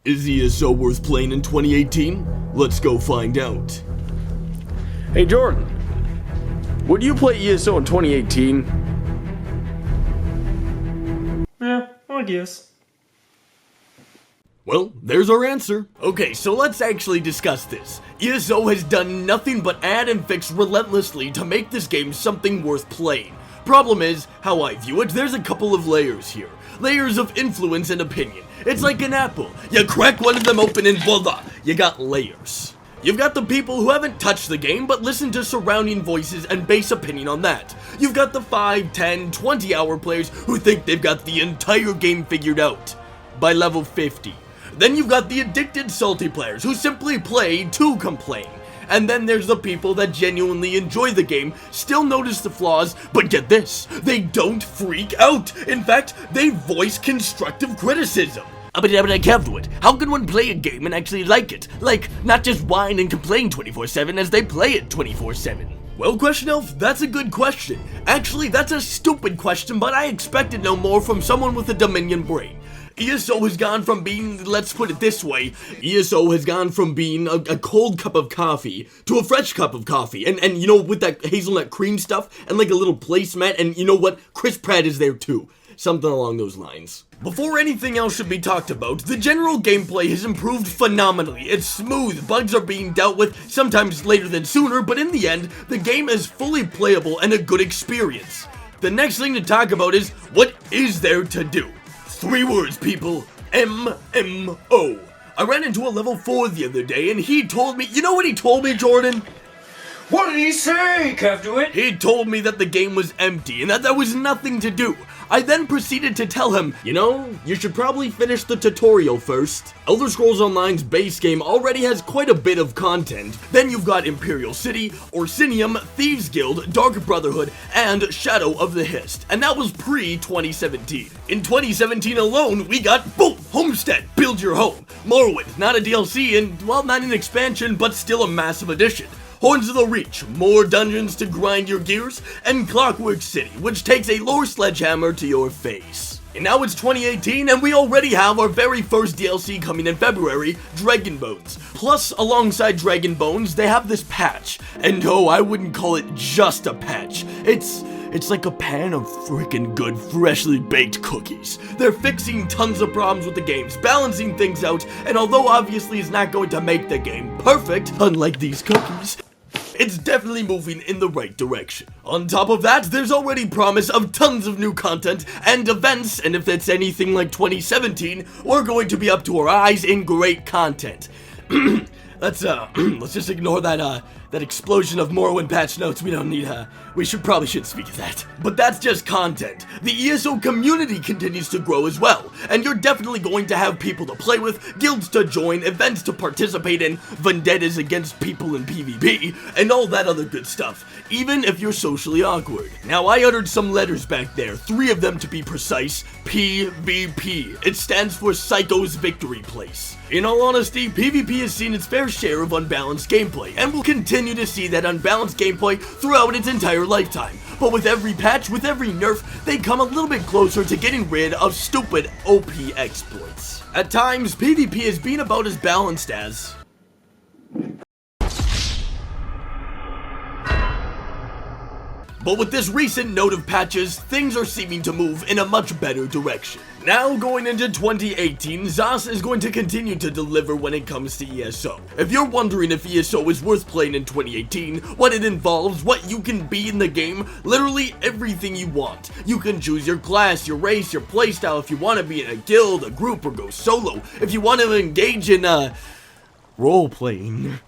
Is ESO worth playing in 2018? Let's go find out. Hey Jordan, would you play ESO in 2018? Yeah, I guess. Well, there's our answer. Okay, so let's actually discuss this. ESO has done nothing but add and fix relentlessly to make this game something worth playing. Problem is, how I view it, there's a couple of layers here. Layers of influence and opinion. It's like an apple. You crack one of them open and voila, you got layers. You've got the people who haven't touched the game but listen to surrounding voices and base opinion on that. You've got the 5, 10, 20 hour players who think they've got the entire game figured out by level 50. Then you've got the addicted salty players who simply play to complain. And then there's the people that genuinely enjoy the game, still notice the flaws, but get this, they don't freak out. In fact, they voice constructive criticism. Kevduit, how can one play a game and actually like it? Like, not just whine and complain 24/7 as they play it 24/7. Well, Question Elf, that's a good question. Actually, that's a stupid question, but I expected no more from someone with a Dominion brain. ESO has gone from being, let's put it this way, ESO has gone from being a cold cup of coffee to a fresh cup of coffee. And you know, with that hazelnut cream stuff and like a little placemat, and you know what, Chris Pratt is there too. Something along those lines. Before anything else should be talked about, the general gameplay has improved phenomenally. It's smooth, bugs are being dealt with, sometimes later than sooner, but in the end, the game is fully playable and a good experience. The next thing to talk about is, what is there to do? 3 words, people. MMO. I ran into a level 4 the other day and he told me, you know what he told me, Jordan? What did he say, Kevduit? He told me that the game was empty and that there was nothing to do. I then proceeded to tell him, you know, you should probably finish the tutorial first. Elder Scrolls Online's base game already has quite a bit of content. Then you've got Imperial City, Orsinium, Thieves Guild, Dark Brotherhood, and Shadow of the Hist. And that was pre-2017. In 2017 alone, we got, boom, Homestead, Build Your Home. Morrowind, not a DLC and, well, not an expansion, but still a massive addition. Horns of the Reach, more dungeons to grind your gears, and Clockwork City, which takes a lore sledgehammer to your face. And now it's 2018 and we already have our very first DLC coming in February, Dragon Bones. Plus, alongside Dragon Bones, they have this patch. And oh, I wouldn't call it just a patch. It's like a pan of freaking good, freshly baked cookies. They're fixing tons of problems with the games, balancing things out, and although obviously it's not going to make the game perfect, unlike these cookies, it's definitely moving in the right direction. On top of that, there's already promise of tons of new content and events, and if it's anything like 2017, we're going to be up to our eyes in great content. Let's just ignore that explosion of Morrowind patch notes. We don't need, we probably shouldn't speak of that. But that's just content. The ESO community continues to grow as well, and you're definitely going to have people to play with, guilds to join, events to participate in, vendettas against people in PvP, and all that other good stuff, even if you're socially awkward. Now, I uttered some letters back there, 3 of them to be precise, PvP. It stands for Psycho's Victory Place. In all honesty, PvP has seen its fair share of unbalanced gameplay, and will continue to see that unbalanced gameplay throughout its entire lifetime. But with every patch, with every nerf, they come a little bit closer to getting rid of stupid OP exploits. At times, PvP has been about as balanced as... But with this recent note of patches, things are seeming to move in a much better direction. Now going into 2018, ZOS is going to continue to deliver when it comes to ESO. If you're wondering if ESO is worth playing in 2018, what it involves, what you can be in the game, literally everything you want. You can choose your class, your race, your playstyle, if you want to be in a guild, a group, or go solo. If you want to engage in, role-playing. Are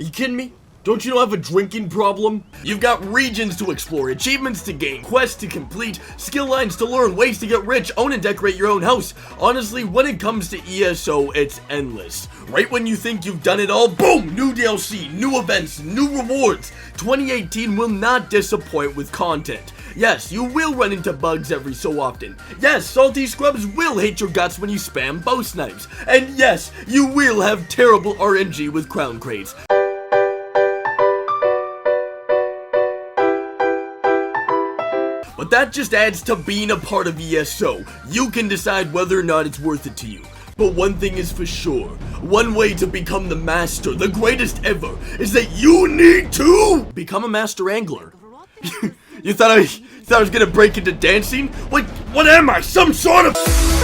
you kidding me? Don't you know I have a drinking problem? You've got regions to explore, achievements to gain, quests to complete, skill lines to learn, ways to get rich, own and decorate your own house. Honestly, when it comes to ESO, it's endless. Right when you think you've done it all, boom! New DLC, new events, new rewards. 2018 will not disappoint with content. Yes, you will run into bugs every so often. Yes, salty scrubs will hate your guts when you spam bow snipes. And yes, you will have terrible RNG with crown crates. But that just adds to being a part of ESO. You can decide whether or not it's worth it to you. But one thing is for sure, one way to become the master, the greatest ever, is that you need to become a master angler. You thought I was gonna break into dancing? What am I, some sort of...